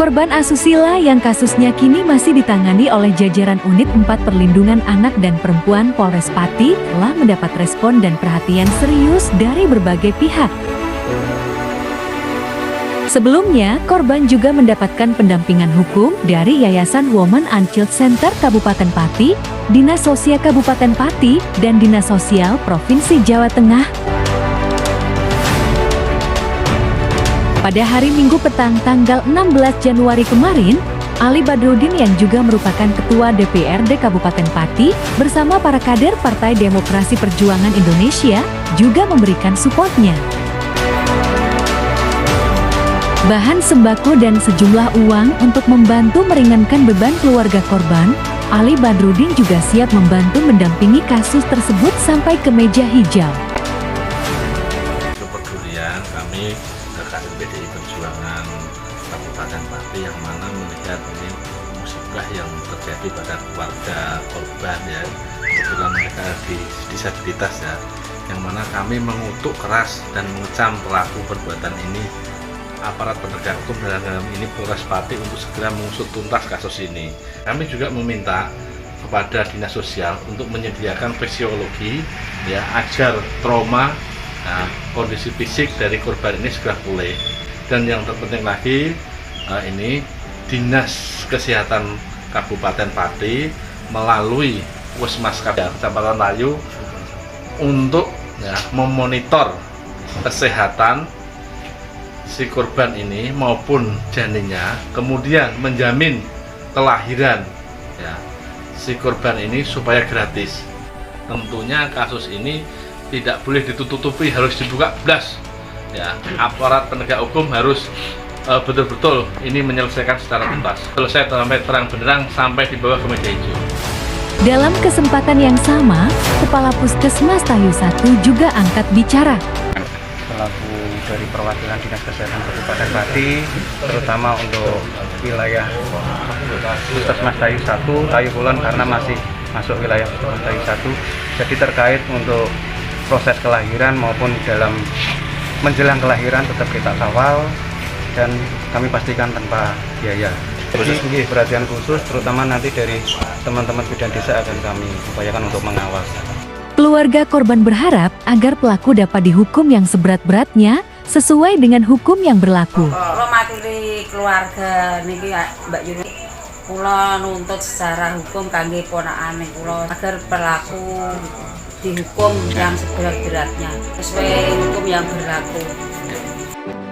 Korban asusila yang kasusnya kini masih ditangani oleh jajaran Unit 4 Perlindungan Anak dan Perempuan Polres Pati telah mendapat respon dan perhatian serius dari berbagai pihak. Sebelumnya, korban juga mendapatkan pendampingan hukum dari Yayasan Women and Child Center Kabupaten Pati, Dinas Sosial Kabupaten Pati, dan Dinas Sosial Provinsi Jawa Tengah. Pada hari Minggu petang tanggal 16 Januari kemarin, Ali Badrudin yang juga merupakan Ketua DPRD Kabupaten Pati bersama para kader Partai Demokrasi Perjuangan Indonesia juga memberikan supportnya. Bahan sembako dan sejumlah uang untuk membantu meringankan beban keluarga korban, Ali Badrudin juga siap membantu mendampingi kasus tersebut sampai ke meja hijau. Kepedulian kami kader PDI Perjuangan Kabupaten Pati yang mana melihat ini musibah yang terjadi pada keluarga korban ya, kebetulan mereka disabilitas ya, yang mana kami mengutuk keras dan mengecam pelaku perbuatan ini, aparat penegak hukum dalam ini Polres Pati untuk segera mengusut tuntas kasus ini. Kami juga meminta kepada Dinas Sosial untuk menyediakan fisiologi ya, agar trauma kondisi fisik dari korban ini segera pulih. Dan yang terpenting lagi ini Dinas Kesehatan Kabupaten Pati melalui Puskesmas Kecamatan Layu untuk ya, memonitor kesehatan si korban ini maupun janinnya, kemudian menjamin kelahiran ya, si korban ini supaya gratis. Tentunya kasus ini tidak boleh ditutupi, harus dibuka blas ya. Aparat penegak hukum harus betul-betul ini menyelesaikan secara tuntas, selesai sampai terang benderang sampai dibawa ke meja hijau. Dalam kesempatan yang sama, Kepala Puskesmas Tayu 1 juga angkat bicara. Selaku dari perwakilan Dinas Kesehatan Kabupaten Pati, terutama untuk wilayah Puskesmas Tayu 1, Tayu Kulon karena masih masuk wilayah Puskesmas Tayu 1. Jadi terkait untuk proses kelahiran maupun dalam menjelang kelahiran tetap kita kawal dan kami pastikan tanpa biaya. Jadi perhatian khusus terutama nanti dari teman-teman bidan desa akan kami upayakan untuk mengawal. Keluarga korban berharap agar pelaku dapat dihukum yang seberat-beratnya sesuai dengan hukum yang berlaku. Kalau materi keluarga niki Mbak Yuni, kula nuntut secara hukum kangge ponakane kula agar pelaku dihukum yang seberat-beratnya sesuai hukum yang berlaku.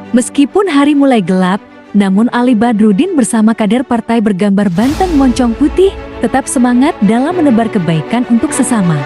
Meskipun hari mulai gelap, namun Ali Badrudin bersama kader partai bergambar Banten Moncong Putih tetap semangat dalam menebar kebaikan untuk sesama.